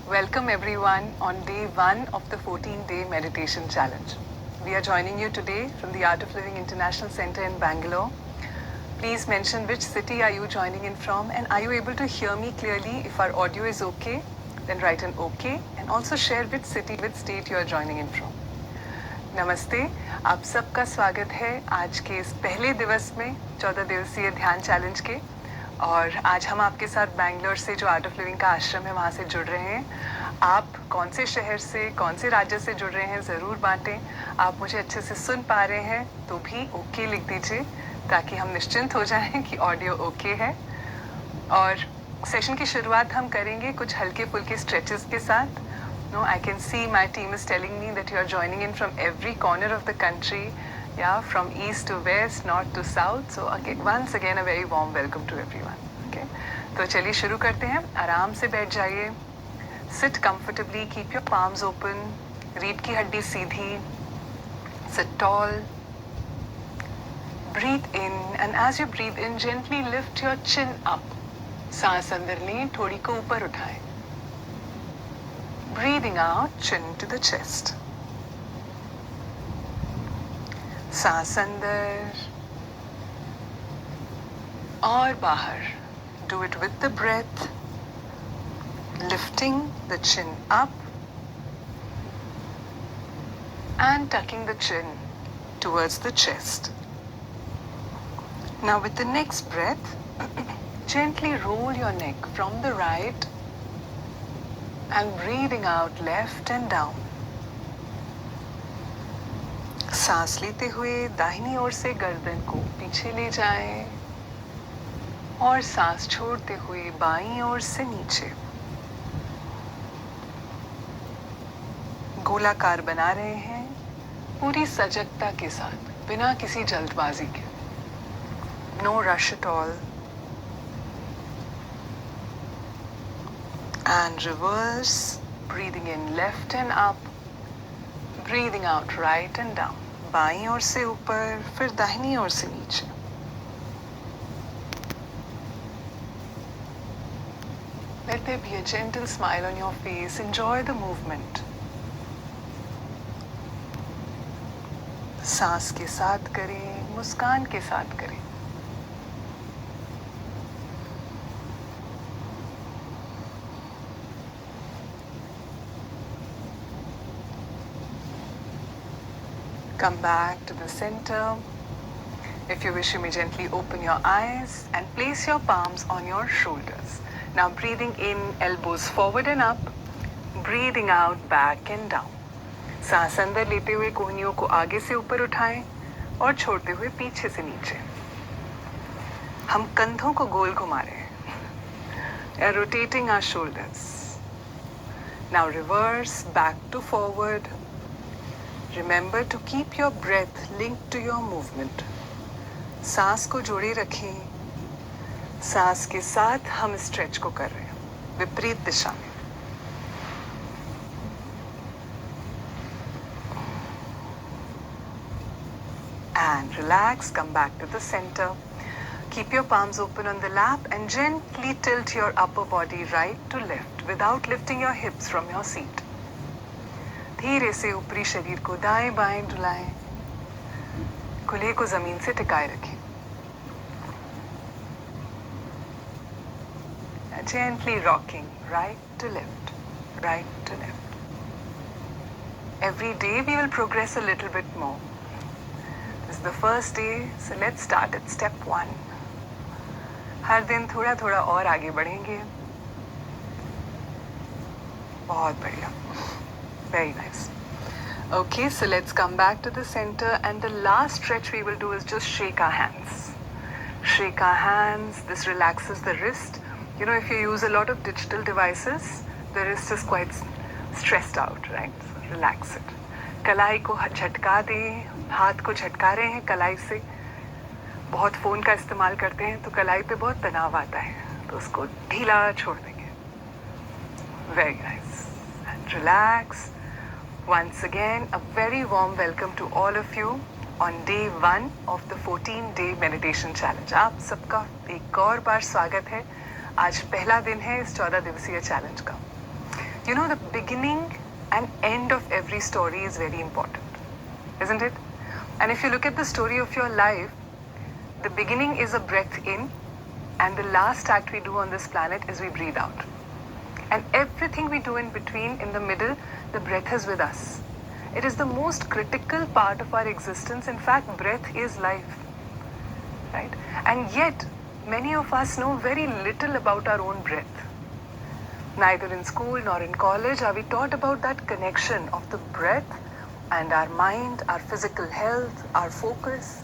Welcome everyone on day 1 of the 14-day meditation challenge. We are joining you today from the Art of Living International Center in Bangalore. Please mention which city are you joining in from, and are you able to hear me clearly? If our audio is okay, then write an okay, and also share which city, which state you are joining in from. नमस्ते, आप सबका स्वागत है आज के इस पहले दिवस में 14 दिवसीय ध्यान चैलेंज के। और आज हम आपके साथ बैंगलोर से जो आर्ट ऑफ लिविंग का आश्रम है वहाँ से जुड़ रहे हैं। आप कौन से शहर से, कौन से राज्य से जुड़ रहे हैं ज़रूर बांटें। आप मुझे अच्छे से सुन पा रहे हैं तो भी ओके लिख दीजिए, ताकि हम निश्चिंत हो जाएं कि ऑडियो ओके है। और सेशन की शुरुआत हम करेंगे कुछ हल्के फुल्के स्ट्रेचेस के साथ। No, I can see my team is telling me that you are joining in from every corner of the country, yeah, from east to west, north to south. So again, once again, a very warm welcome to everyone. Okay, तो चलिए शुरू करते हैं। आराम से बैठ जाइए। Sit comfortably, keep your palms open, रीढ़ की हड्डी सीधी। Sit tall. Breathe in, and as you breathe in, gently lift your chin up. सांस अंदर लें, थोड़ी को ऊपर उठाएं। Breathing out, chin to the chest. सांस अंदर और बाहर. Do it with the breath, lifting the chin up and tucking the chin towards the chest. Now with the next breath, gently roll your neck from the right and breathing out left and down. सांस लेते हुए दाहिनी ओर से गर्दन को पीछे ले जाएं और सांस छोड़ते हुए बाईं ओर से नीचे। गोलाकार बना रहे हैं पूरी सजगता के साथ, बिना किसी जल्दबाजी के। No rush at all. And reverse, breathing in left and up, breathing out right and down. बाईं ओर से ऊपर, फिर दाहिनी ओर से नीचे। Let there be a gentle smile on your face. Enjoy the movement. सांस के साथ करें, मुस्कान के साथ करें। Come back to the center. If you wish, you may gently open your eyes and place your palms on your shoulders. Now breathing in, elbows forward and up. Breathing out, back and down. सांस अंदर लेते हुए कोहनियों को आगे से ऊपर उठाएं और छोड़ते हुए पीछे से नीचे। हम कंधों को गोल घुमा रहे हैं। Rotating our shoulders. Now reverse, back to forward. Remember to keep your breath linked to your movement. सांस को जोड़े रखें। सांस के साथ हम स्ट्रेच को कर रहे हैं विपरीत दिशा में। And relax, come back to the center. Keep your palms open on the lap and gently tilt your upper body right to left without lifting your hips from your seat. धीरे से ऊपरी शरीर को दाएं बाएं डुलाएं, खुले को जमीन से टिकाए रखें। Gently rocking right to left, right to left. Every day we will progress a little bit more. This is the first day, so let's start at step 1. हर दिन थोड़ा थोड़ा और आगे बढ़ेंगे। बहुत बढ़िया। Very nice. Okay, so let's come back to the center, and the last stretch we will do is just shake our hands. Shake our hands. This relaxes the wrist. You know, if you use a lot of digital devices, the wrist is quite stressed out, right? So relax it. कलाई को झटका दें, हाथ को झटका रहे हैं कलाई से। बहुत फ़ोन का इस्तेमाल करते हैं तो कलाई पे बहुत तनाव आता है, तो उसको ढीला छोड़ देंगे। Very nice. And relax. Once again, a very warm welcome to all of you on day 1 of the 14-day meditation challenge. आप सबका एक और बार स्वागत है। आज पहला दिन है इस 14 दिवसीय चैलेंज का। You know, the beginning and end of every story is very important, isn't it? And if you look at the story of your life, the beginning is a breath in, and the last act we do on this planet is we breathe out. And everything we do in between, in the middle, the breath is with us. It is the most critical part of our existence. In fact, breath is life, right? And yet, many of us know very little about our own breath. Neither in school nor in college are we taught about that connection of the breath and our mind, our physical health, our focus.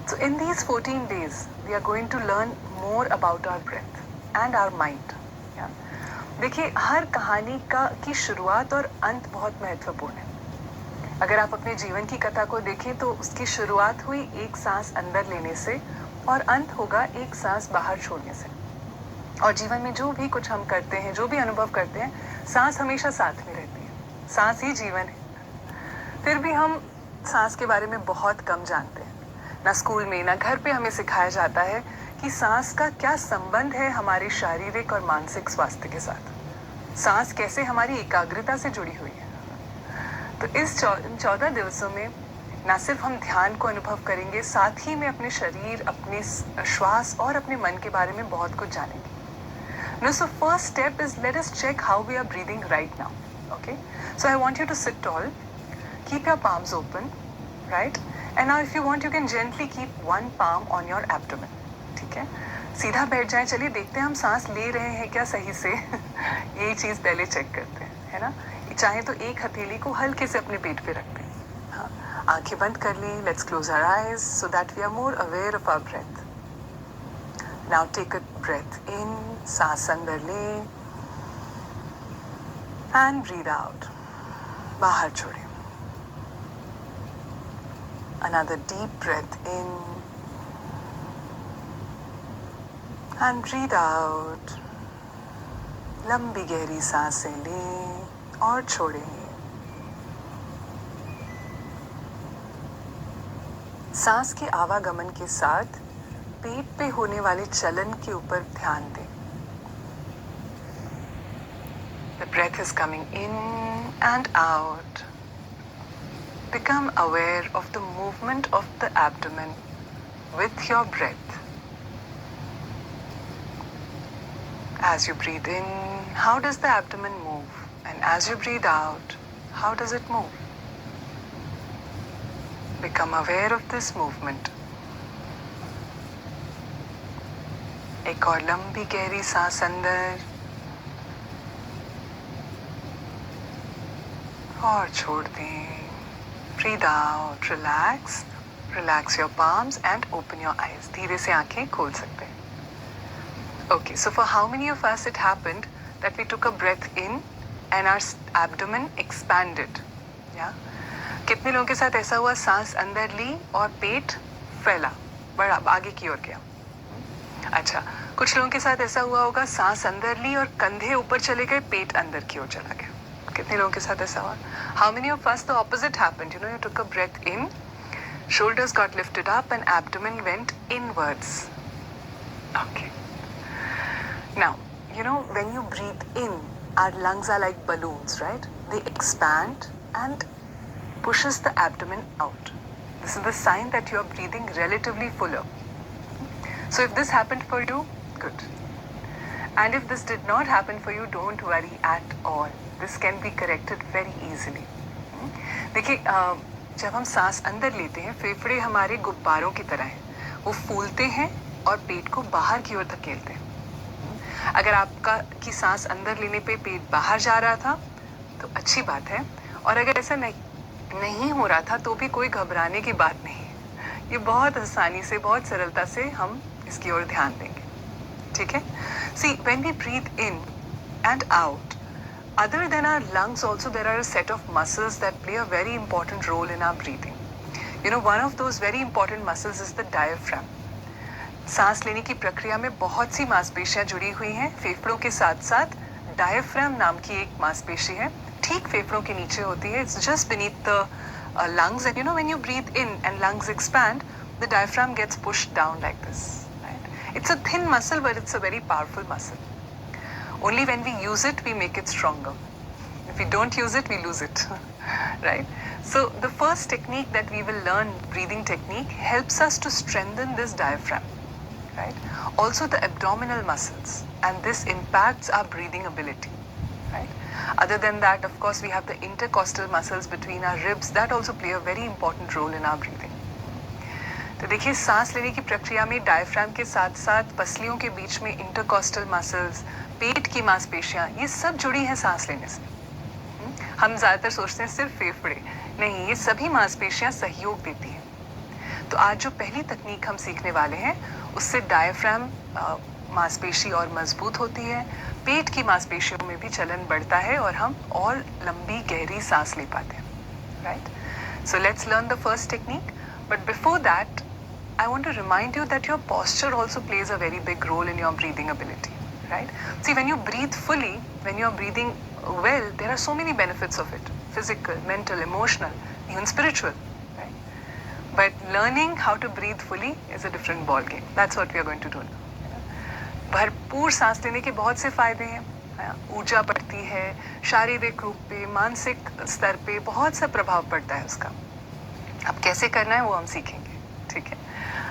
So in these 14 days, we are going to learn more about our breath and our mind. Yeah? देखिए, हर कहानी की शुरुआत और अंत बहुत महत्वपूर्ण है. अगर आप अपने जीवन की कथा को देखें तो उसकी शुरुआत हुई एक सांस अंदर लेने से और अंत होगा एक सांस बाहर छोड़ने से. और जीवन में जो भी कुछ हम करते हैं, जो भी अनुभव करते हैं, सांस हमेशा साथ में रहती है. सांस ही जीवन है. फिर भी हम सांस के बारे में बहुत कम जानते हैं. ना स्कूल में ना घर पे हमें सिखाया जाता है कि सांस का क्या संबंध है हमारे शारीरिक और मानसिक स्वास्थ्य के साथ. सांस कैसे हमारी एकाग्रता से जुड़ी हुई है. तो इस 14 दिवसों में ना सिर्फ हम ध्यान को अनुभव करेंगे, साथ ही में अपने शरीर, अपने श्वास और अपने मन के बारे में बहुत कुछ जानेंगे. Now, so first step is let us check how we are breathing right now. Okay? So I want you to sit tall, keep your palms open, right? And now if you want, you can gently keep one palm on your abdomen. ठीक है? सीधा बैठ जाएं. चलिए देखते हैं हम सांस ले रहे हैं क्या सही से. यही चीज़ पहले चेक करते हैं, है ना? चाहे तो एक हथेली को हल्के से अपने पेट पे रखते हैं. हाँ, आंखें बंद कर लें. Let's close our eyes so that we are more aware of our breath. Now take a breath in, सांस अंदर लें, and breathe out. बाहर छोड़ें. Another deep breath in, and breathe out. लंबी गहरी सांसें लें और छोड़ें. सांस के आवागमन के साथ पेट पे होने वाले चलन के ऊपर ध्यान दें. The breath is coming in and out. Become aware of the movement of the abdomen with your breath. As you breathe in, how does the abdomen move? And as you breathe out, how does it move? Become aware of this movement. एक और लंबी गहरी सांस अंदर और छोड़ दें. Breathe out, relax. Relax your palms and open your eyes. धीरे से आंखें खोल सकते हैं. Okay, so for how many of us it happened that we took a breath in and our abdomen expanded? Yeah? कितने लोगों के साथ ऐसा हुआ, सांस अंदर ली और पेट फैला, बढ़ा, आगे की ओर गया. अच्छा, कुछ लोगों के साथ ऐसा हुआ होगा, सांस अंदर ली और कंधे ऊपर चले गए, पेट अंदर की ओर चला गया. कितने लोगों के साथ ऐसा हुआ? How many of us the opposite happened? You know, you took a breath in, shoulders got lifted up and abdomen went inwards. Okay. Now, you know, when you breathe in, our lungs are like balloons, right? They expand and pushes the abdomen out. This is the sign that you are breathing relatively fuller. So if this happened for you, good. And if this did not happen for you, don't worry at all. This can be corrected very easily. देखिए, जब हम सांस अंदर लेते हैं, फेफड़े हमारे गुब्बारों की तरह हैं. वो फूलते हैं और पेट को बाहर की ओर धकेलते हैं. अगर आपका की सांस अंदर लेने पे पेट बाहर जा रहा था तो अच्छी बात है, और अगर ऐसा नहीं हो रहा था तो भी कोई घबराने की बात नहीं. ये बहुत आसानी से, बहुत सरलता से हम इसकी ओर ध्यान देंगे. ठीक है? See, when we breathe in and out, other than our lungs also there are a set of muscles that play a very important role in our breathing. You know, one of those very important muscles is the diaphragm. सांस लेने की प्रक्रिया में बहुत सी मांसपेशियां जुड़ी हुई हैं. फेफड़ों के साथ साथ डायफ्राम नाम की एक मांसपेशी है, ठीक फेफड़ों के नीचे होती है. It's just beneath the lungs, and you know, when you breathe in and lungs expand, the diaphragm gets pushed down like this. Right? It's a thin muscle, but it's a very powerful muscle. Only when we use it, we make it stronger. If we don't use it, we lose it, right? So the first technique that we will learn, breathing technique, helps us to strengthen this diaphragm, right? Also the abdominal muscles, and this impacts our breathing ability, right? Other than that, of course, we have the intercostal muscles between our ribs that also play a very important role in our breathing. तो देखिए सांस लेने की प्रक्रिया में diaphragm के साथ साथ पसलियों के बीच में इंटरकॉस्टल मसल्स, पेट की मांसपेशियां, ये सब जुड़ी हैं सांस लेने से। हम ज़्यादातर सोचते हैं सिर्फ फेफड़े, नहीं, ये सभी मांसपेशियां सहयोग देती हैं। तो आज जो पहली तकनीक हम सीखने वाले हैं, उससे डायफ्राम मांसपेशी और मजबूत होती है, पेट की मांसपेशियों में भी चलन बढ़ता है और हम और लंबी गहरी सांस ले पाते हैं, right? So let's learn the first technique, but before that I want to remind you that your posture also plays a very big role in your breathing ability, right? See, when you breathe fully, when you're breathing well, there are so many benefits of it. Physical, mental, emotional, even spiritual, right? But learning how to breathe fully is a different ball game. That's what we are going to do now. भरपूर सांस लेने के बहुत से फायदे हैं। ऊर्जा बढ़ती है, शारीरिक रूप पे, मानसिक स्तर पे बहुत सा प्रभाव पड़ता है उसका। अब कैसे करना है वो हम सीखेंगे, ठीक है?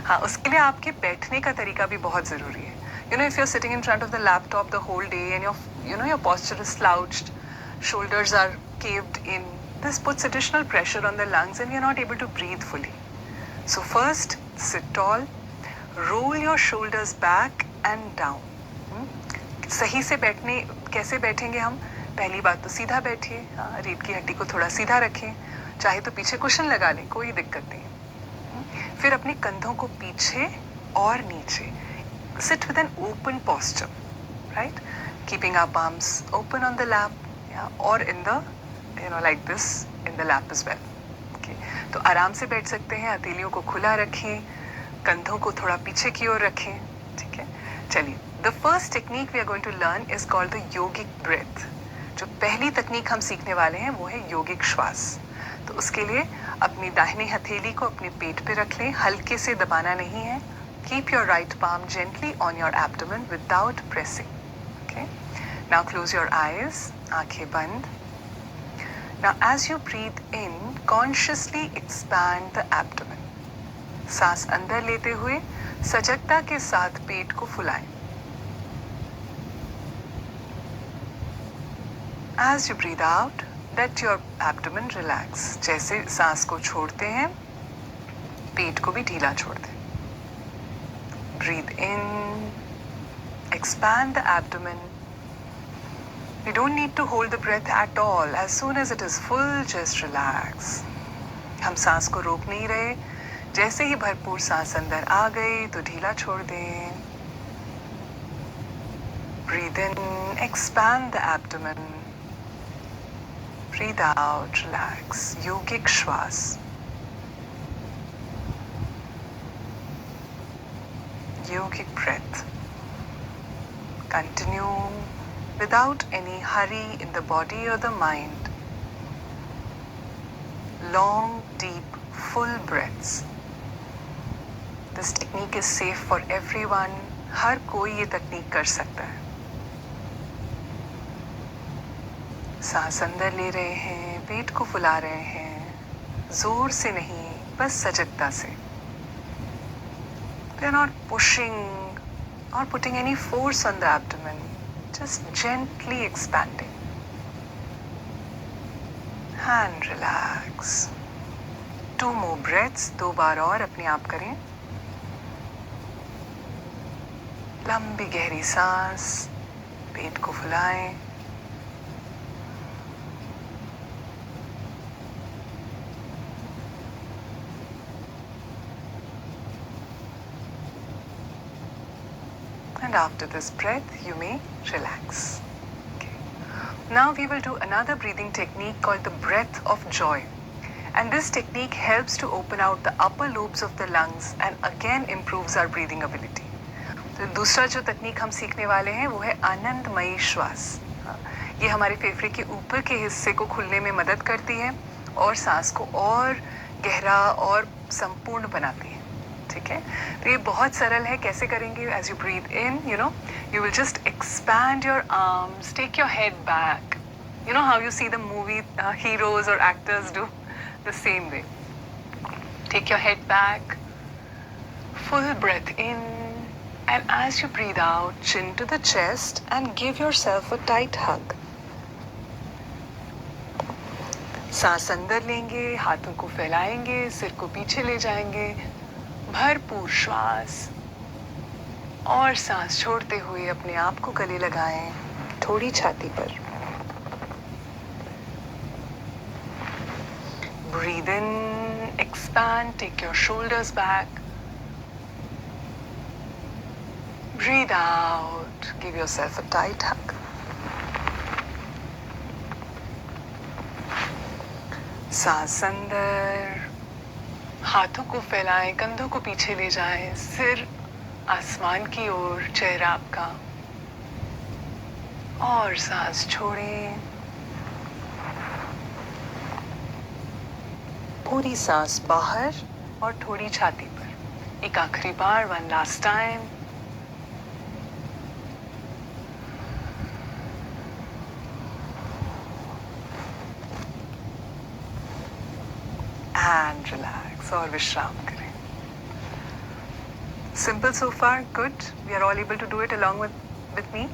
हाँ, उसके लिए आपके बैठने का तरीका भी बहुत ज़रूरी है। You know, if you're sitting in front of the laptop the whole day and your posture is slouched, shoulders are caved in, this puts additional pressure on the lungs and you're not able to breathe fully. So first, sit tall, roll your shoulders back and down. सही से बैठने, कैसे बैठेंगे हम? पहली बात तो सीधा बैठिए, रीढ़ की हड्डी को थोड़ा सीधा रखें, चाहे तो पीछे कुशन लगा लें, कोई दिक्कत नहीं। फिर अपने कंधों को पीछे और नीचे, sit with an open posture, right? Keeping our palms open on the lap, yeah, or in the, like this, in the lap as well. Okay. तो आराम से बैठ सकते हैं, हथेलियों को खुला रखें, कंधों को थोड़ा पीछे की ओर रखें, ठीक है? चलिए, the first technique we are going to learn is called the yogic breath. जो पहली तकनीक हम सीखने वाले हैं वो है योगिक श्वास। तो उसके लिए अपनी दाहिनी हथेली को अपने पेट पे रख लें, हल्के से दबाना नहीं है। Keep your right palm gently on your abdomen without pressing. Okay. Now close your eyes, आंखें बंद। Now as you breathe in, consciously expand the abdomen. सांस अंदर लेते हुए सजगता के साथ पेट को फुलाएं। As you breathe out, let your abdomen relax. जैसे सांस को छोड़ते हैं, पेट को भी ढीला छोड़ दें। Breathe in, expand the abdomen. You don't need to hold the breath at all. As soon as it is full, just relax. हम सांस को रोक नहीं रहे, जैसे ही भरपूर सांस अंदर आ गई तो ढीला छोड़ दें। Breathe in, expand the abdomen. Breathe out, relax. Yogic श्वास। Yogic breath. Continue without any hurry in the body or the mind. Long, deep, full breaths. This technique is safe for everyone. हर कोई ये तकनीक कर सकता है। सांस अंदर ले रहे हैं, पेट को फुला रहे हैं, जोर से नहीं, बस सजगता से। We are not pushing or putting any force on the abdomen, just gently expanding. And relax. 2 more breaths, 2 बार और अपने आप करें। लंबी गहरी सांस, पेट को फुलाएं। And after this breath, you may relax. Okay. Now we will do another breathing technique called the breath of joy. And this technique helps to open out the upper lobes of the lungs and again improves our breathing ability. तो दूसरा जो तकनीक हम सीखने वाले हैं वो है आनंदमयी श्वास। ये हमारे फेफड़े के ऊपर के हिस्से को खुलने में मदद करती है और सांस को और गहरा और संपूर्ण बनाती है। ठीक ठीक है, तो ये बहुत सरल है. कैसे करेंगे? As you breathe in, you will just expand your arms, take your head back. You know how you see the movie heroes or actors do? The same way. Take your head back, full breath in, and as you breathe out, chin to the chest and give yourself a tight hug. सांस अंदर लेंगे, हाथों को फैलाएंगे, सिर को पीछे ले जाएंगे, भरपूर श्वास, और सांस छोड़ते हुए अपने आप को गले लगाएं, थोड़ी छाती पर. Breathe in, expand, take your shoulders back. Breathe out, give yourself a tight hug. सांस अंदर, हाथों को फैलाएं, कंधों को पीछे ले जाएं, सिर आसमान की ओर, चेहरा आपका, और सांस छोड़ें. पूरी सांस बाहर और थोड़ी छाती पर. एक आखिरी बार, one last time. And relax, और विश्राम करें. Simple so far, good. We are all able to do it along with me.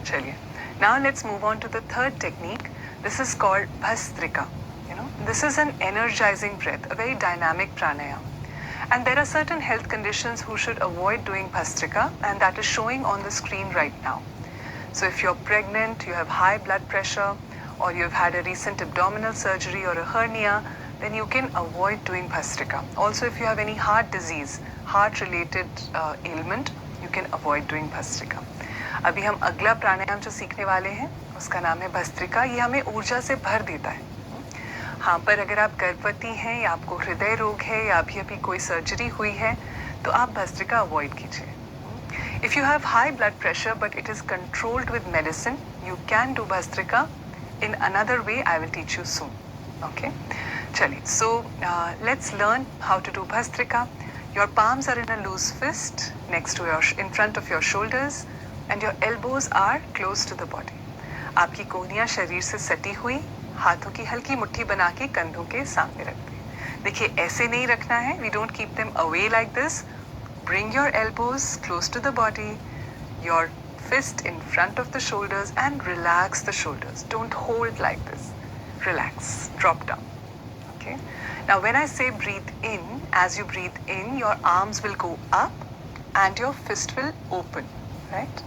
चलिए. Now let's move on to the third technique. This is called Bhastrika. This is an energizing breath, a very dynamic pranayam. And there are certain health conditions who should avoid doing Bhastrika, and that is showing on the screen right now. So if you're pregnant, you have high blood pressure, or you've had a recent abdominal surgery or a hernia, then you can avoid doing Bhastrika. Also, if you have any heart disease, heart-related ailment, you can avoid doing Bhastrika. अभी हम अगला प्राणायाम जो सीखने वाले हैं, उसका नाम है भस्त्रिका. ये हमें ऊर्जा से भर देता है. हाँ, पर अगर आप गर्भवती हैं या आपको हृदय रोग है या अभी कोई सर्जरी हुई है, तो आप भस्त्रिका अवॉइड कीजिए. If you have high blood pressure but it is controlled with medicine, you can do Bhastrika in another way. I will teach you soon. Okay? चलिए. So let's learn how to do Bhastrika. Your palms are in a loose fist in front of your shoulders, and your elbows are close to the body. आपकी कोहनियाँ शरीर से सटी हुई, हाथों की हल्की मुट्ठी बना के कंधों के सामने रख दें. देखिए, ऐसे नहीं रखना है. We don't keep them away like this. Bring your elbows close to the body, your fist in front of the shoulders, and relax the shoulders. Don't hold like this. Relax. Drop down. Okay? Now when I say breathe in, as you breathe in, your arms will go up and your fist will open. Right?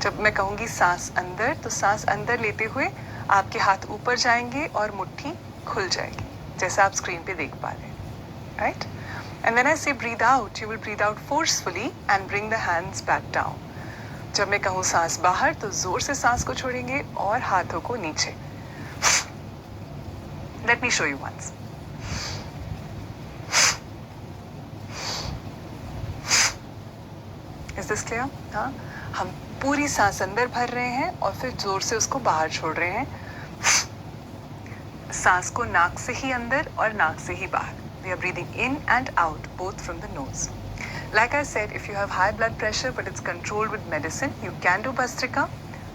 जब मैं कहूँगी सांस अंदर, तो सांस अंदर लेते हुए आपके हाथ ऊपर जाएंगे और मुट्ठी खुल जाएगी, जैसा आप स्क्रीन पे देख पा रहे हैं. Right? And when I say breathe out, you will breathe out forcefully and bring the hands back down. जब मैं कहूँ सांस बाहर, तो जोर से सांस को छोड़ेंगे और हाथों को नीचे. Let me show you once. Is this clear? हाँ, हम पूरी सांस अंदर भर रहे हैं और फिर जोर से उसको बाहर छोड़ रहे हैं. सांस को नाक से ही अंदर और नाक से ही बाहर. We are breathing in and out, both from the nose. Like I said, if you have high blood pressure but it's controlled with medicine, you can do Bhastrika,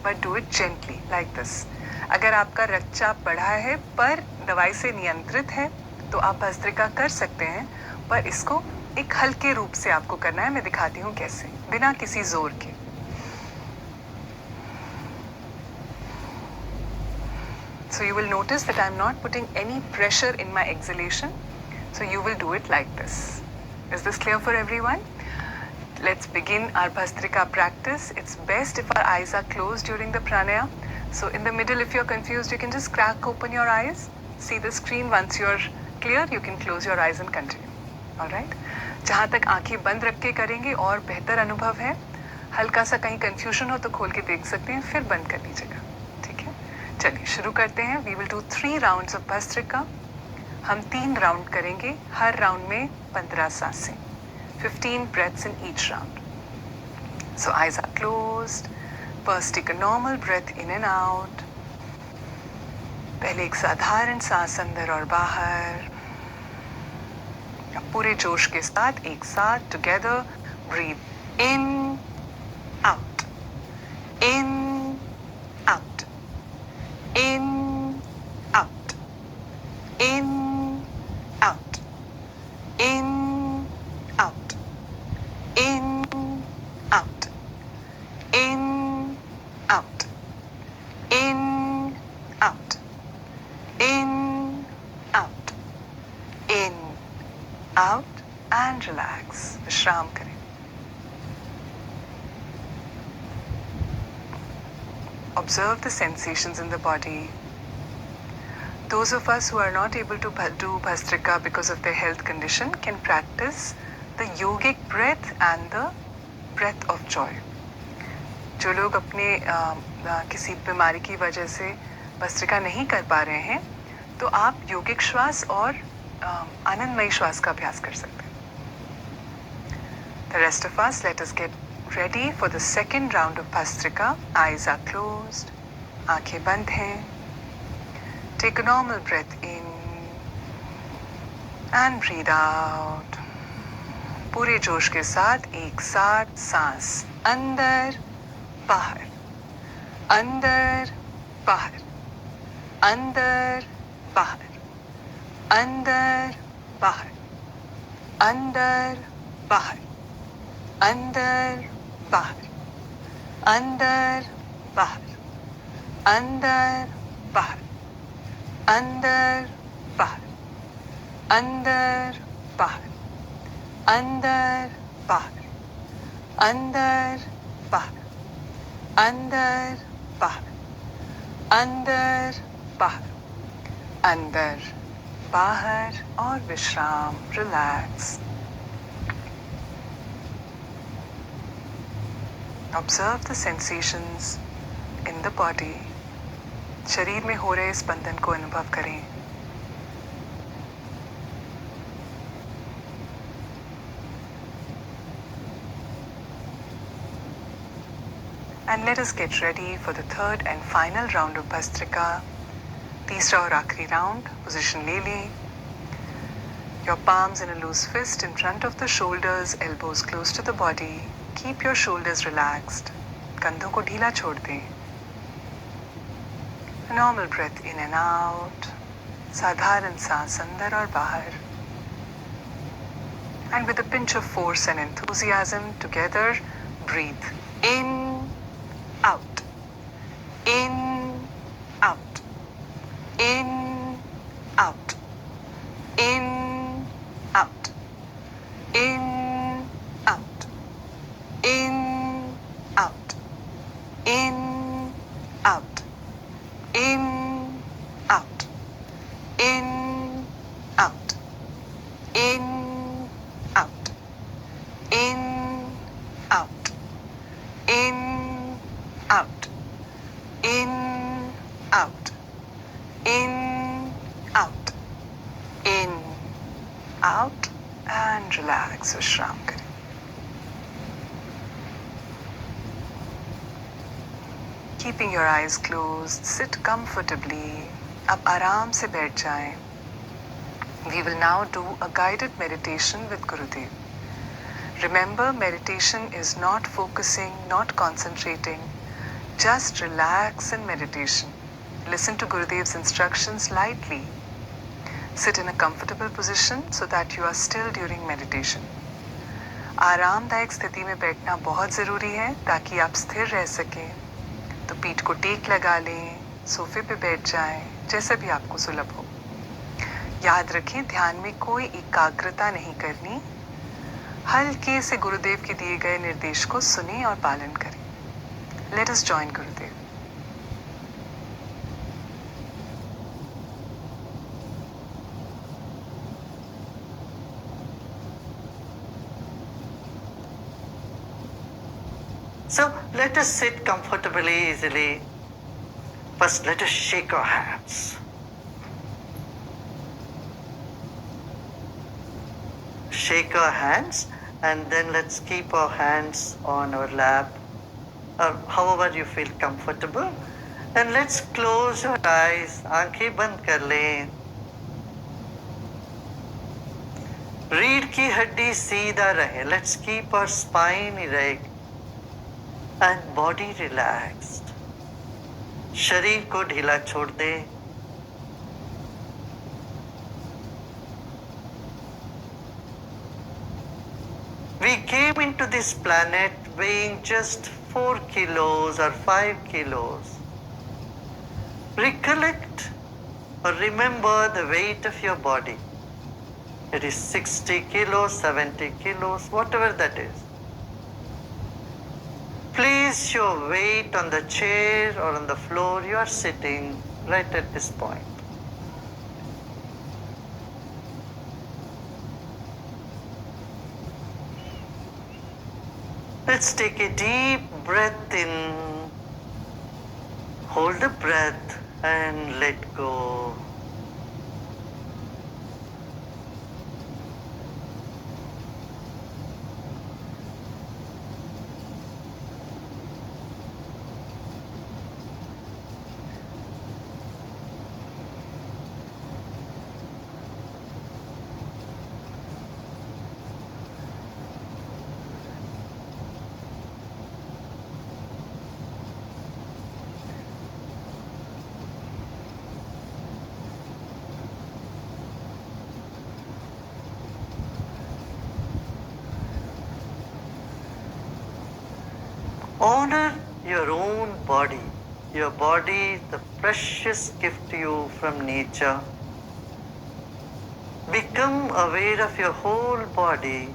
but do it gently, like this. अगर आपका रक्तचाप बढ़ा है पर दवाई से नियंत्रित है, तो आप भस्त्रिका कर सकते हैं, पर इसको एक हल्के रूप से आपको करना है. मैं दिखाती हूँ कैसे, बिना किसी जोर के. So you will notice that I am not putting any pressure in my exhalation. So you will do it like this. Is this clear for everyone? Let's begin our Bhastrika practice. It's best if our eyes are closed during the pranayama. So in the middle, if you're confused, you can just crack open your eyes. See the screen. Once you're clear, you can close your eyes and continue. All right? जहाँ तक आंखें बंद रख के करेंगे और बेहतर अनुभव है. हल्का सा कहीं कंफ्यूजन हो तो खोल के देख सकते हैं, फिर बंद कर लीजिएगा. ठीक है? चलिए शुरू करते हैं. We will do 3 rounds of Bhastrika. हम 3 राउंड करेंगे. हर राउंड में 15 सांसें. 15 breaths in each round. So eyes are closed. First take a normal breath in and out. पहले एक साधारण सांस अंदर और बाहर. पूरे जोश के साथ एक साथ together breathe in out, in out, in out, in out, in out, in out, in out, in out, in, out, in, out and relax. विश्राम करें. Observe the sensations in the body. Those of us who are not able to do Bhastrika because of their health condition can practice the yogic breath and the breath of joy. जो लोग अपने किसी बीमारी की वजह से भस्त्रिका नहीं कर पा रहे हैं तो आप योगिक श्वास और आनंदमयी श्वास का अभ्यास कर सकते हैं. The rest of us, let us get ready for the second round of Bhastrika. Eyes are closed, आंखें बंद हैं. Take a normal breath in and breathe out. पूरे जोश के साथ एक साथ सांस अंदर बाहर, अंदर बाहर, अंदर बाहर, अंदर बाहर, अंदर बाहर, अंदर बाहर, अंदर बाहर, अंदर बाहर, अंदर बाहर, अंदर बाहर, अंदर बाहर, अंदर बाहर, अंदर बाहर, अंदर बाहर, अंदर बाहर और विश्राम. Relax. Observe the sensations in the body. शरीर में हो रहे स्पंदन को अनुभव करें. And let us get ready for the third and final round of Bhastrika. तीसरा और आखिरी राउंड. पोजीशन ले लें. Your palms in a loose fist in front of the shoulders, elbows close to the body. Keep your shoulders relaxed. कंधों को ढीला छोड़ दें. A normal breath in and out. साधारण सांस अंदर और बाहर. And with a pinch of force and enthusiasm, together breathe in, out, in, out, in, out, in, out, in, out, in, out, in, out, in, out, in, out, in, out, in, out, in, out, in, out, in, out, in, out and relax. विश्राम करें. Keeping your eyes closed, sit comfortably. अब आराम से बैठ जाएं. We will now do a guided meditation with Gurudev. Remember, meditation is not focusing, not concentrating. Just relax in meditation. Listen to Gurudev's instructions lightly. Sit in a comfortable position so that you are still during meditation. आरामदायक स्थिति में बैठना बहुत ज़रूरी है ताकि आप स्थिर रह सकें. तो पीठ को टेक लगा लें, सोफे पे बैठ जाएं, जैसा भी आपको सुलभ हो. याद रखें, ध्यान में कोई एकाग्रता नहीं करनी. हल्के से गुरुदेव के दिए गए निर्देश को सुनें और पालन करें. Let us join Gurudev. So let us sit comfortably, easily. First, let us shake our hands. Shake our hands, and then let's keep our hands on our lap, or however you feel comfortable. And let's close your eyes. आंखें बंद कर लें. रीढ़ की हड्डी सीधा रहे. Let's keep our spine erect and body relaxed. शरीर को ढीला छोड़ दे. We came into this planet weighing just 4 kilos or 5 kilos. Recollect or remember the weight of your body. It is 60 kilos, 70 kilos, whatever that is. Place your weight on the chair or on the floor you are sitting right at this point. Let's take a deep breath in, hold the breath and let go. Honor your own body. Your body, the precious gift to you from nature. Become aware of your whole body.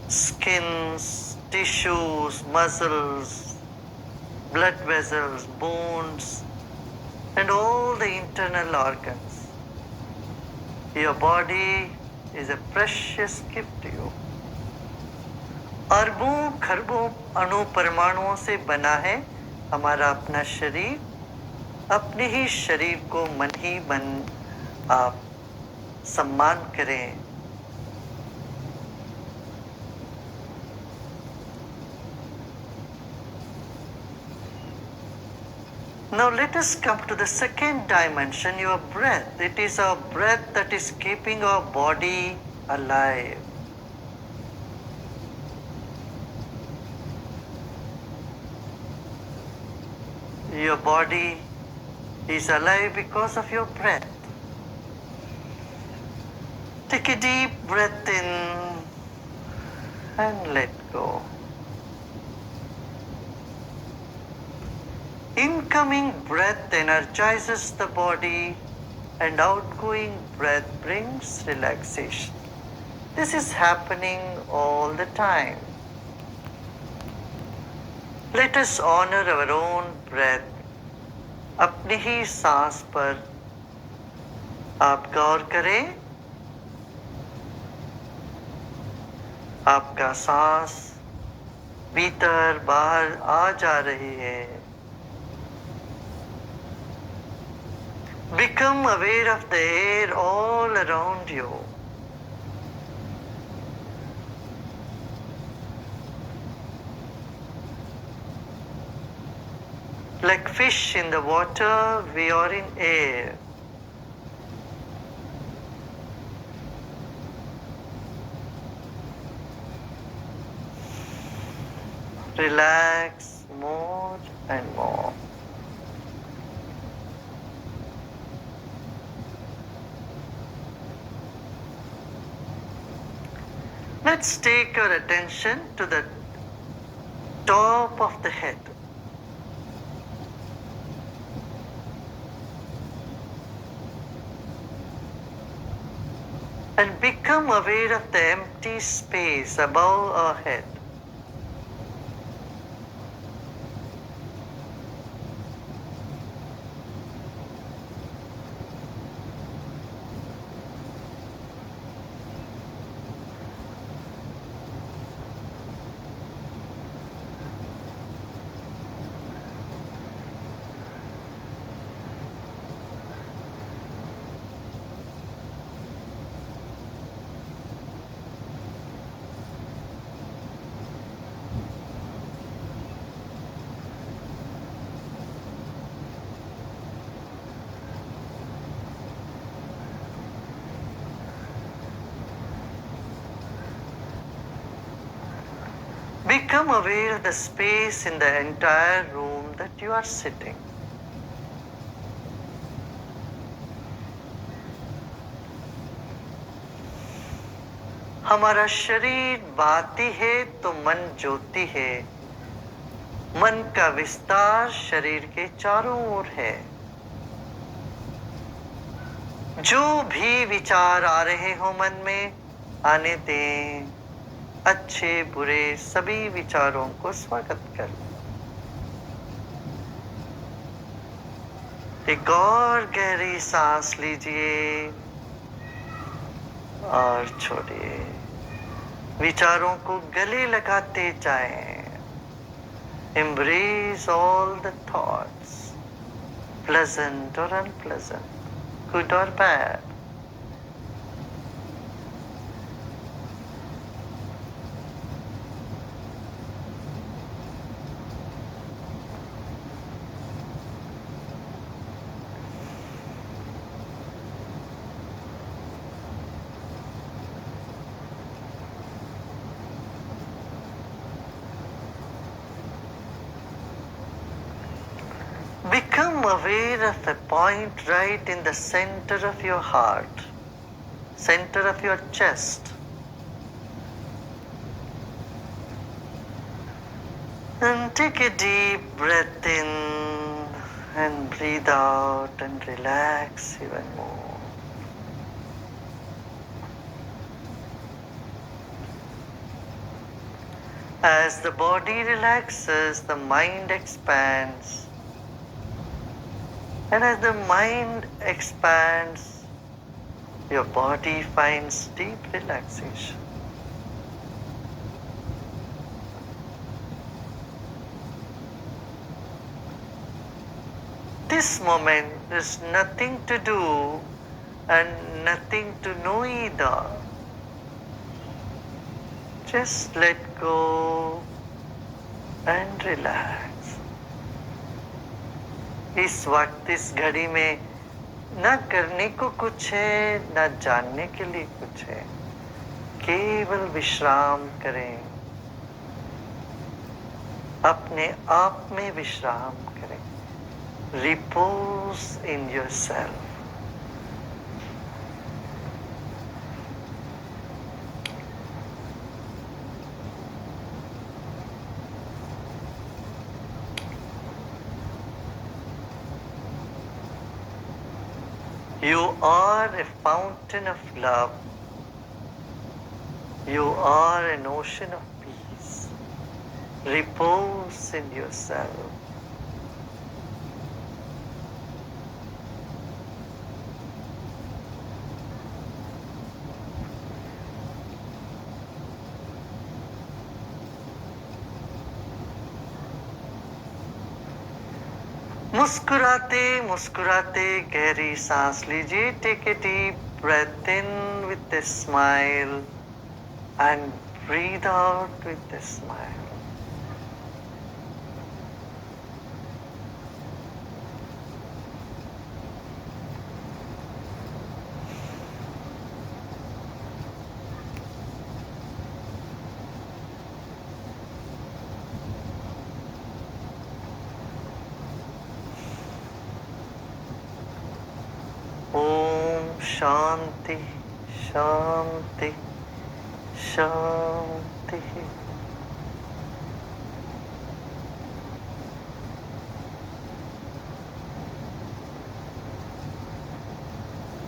Skins, tissues, muscles, blood vessels, bones, and all the internal organs. Your body is a precious gift to you. अरबों खरबों अणु परमाणुओं से बना है हमारा अपना शरीर. अपने ही शरीर को मन ही मन आप सम्मान करें. Now let us come to the second dimension, your breath. It is our breath that is keeping our body alive. Your body is alive because of your breath. Take a deep breath in and let go. Incoming breath energizes the body and outgoing breath brings relaxation. This is happening all the time. Let us honor our own breath. अपनी ही सांस पर आप गौर करें. आपका सांस भीतर बाहर आ जा रही है. Become aware of the air all around you. Like fish in the water, we are in air. Relax more and more. Let's take our attention to the top of the head. And become aware of the empty space above our head. Become aware of the space in the entire room that you are sitting. हमारा शरीर बाती है तो मन ज्योति है। मन का विस्तार शरीर के चारों ओर है। जो भी विचार आ रहे हो मन में, आने दें। अच्छे बुरे सभी विचारों को स्वागत कर। एक और गहरी सांस लीजिए और छोड़िए। विचारों को गले लगाते जाएं। Embrace all the thoughts, pleasant or unpleasant, good or bad. Become aware of a point right in the center of your heart, center of your chest. And take a deep breath in and breathe out and relax even more. As the body relaxes, the mind expands. And as the mind expands, your body finds deep relaxation. This moment is nothing to do and nothing to know either. Just let go and relax. इस वक्त इस घड़ी में न करने को कुछ है, न जानने के लिए कुछ है। केवल विश्राम करें, अपने आप में विश्राम करें। Repose in yourself. You are a fountain of love. You are an ocean of peace. Repose in yourself. मुस्कुराते मुस्कुराते गहरी सांस लीजिए। Take a deep breath in with a smile and breathe out with a smile. शांति शांति शांति।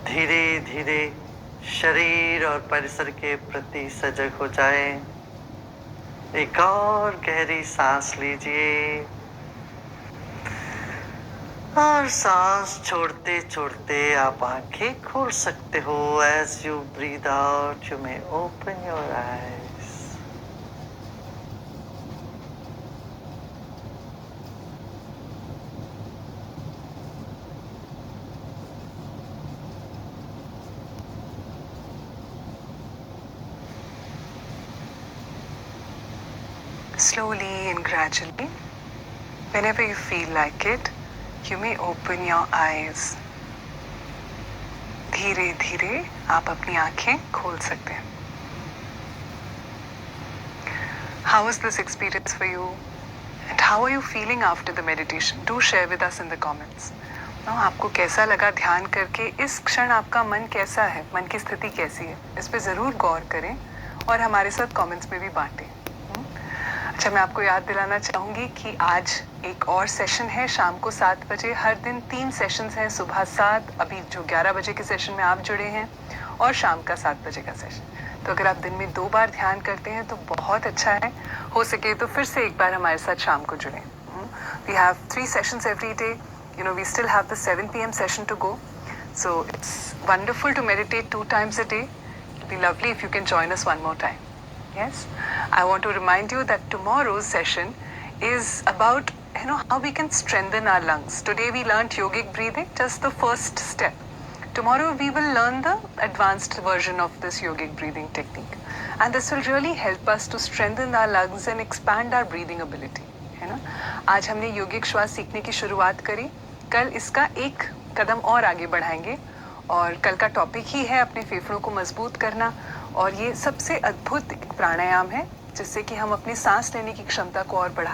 धीरे धीरे शरीर और परिसर के प्रति सजग हो जाएं। एक और गहरी सांस लीजिए और सांस छोड़ते छोड़ते आप आंखें खोल सकते हो। As you breathe out, you may open your eyes. Slowly and gradually, whenever you feel like it, you may open your eyes. धीरे धीरे आप अपनी आंखें खोल सकते हैं। How was this experience for you? And how are you feeling after the meditation? Do share with us in the comments. ना आपको कैसा लगा ध्यान करके? इस क्षण आपका मन कैसा है? मन की स्थिति कैसी है? इस पे ज़रूर गौर करें और हमारे साथ कमेंट्स में भी बांटें। अच्छा, मैं आपको याद दिलाना चाहूँगी कि आज एक और सेशन है शाम को 7 बजे। हर दिन 3 सेशंस हैं, सुबह 7, अभी जो 11 बजे के सेशन में आप जुड़े हैं, और शाम का 7 बजे का सेशन। तो अगर आप दिन में 2 बार ध्यान करते हैं तो बहुत अच्छा है। हो सके तो फिर से एक बार हमारे साथ शाम को जुड़ें। We have 3 sessions every day. You know, we still have the 7 p.m. session to go. So it's wonderful to meditate 2 times a day. It'll be lovely if you can join us one more time. Yes? I want to remind you that tomorrow's session is about, how we can strengthen our lungs. Today we learned yogic breathing, just the first step. Tomorrow we will learn the advanced version of this yogic breathing technique. And this will really help us to strengthen our lungs and expand our breathing ability. है ना? आज हमने योगिक श्वास सीखने की शुरुआत करी, कल इसका एक कदम और आगे बढ़ाएंगे, और कल का टॉपिक ही है अपने फेफड़ों को मजबूत करना। और ये सबसे अद्भुत प्राणायाम है जिससे कि हम अपनी सांस लेने की क्षमता को और बढ़ा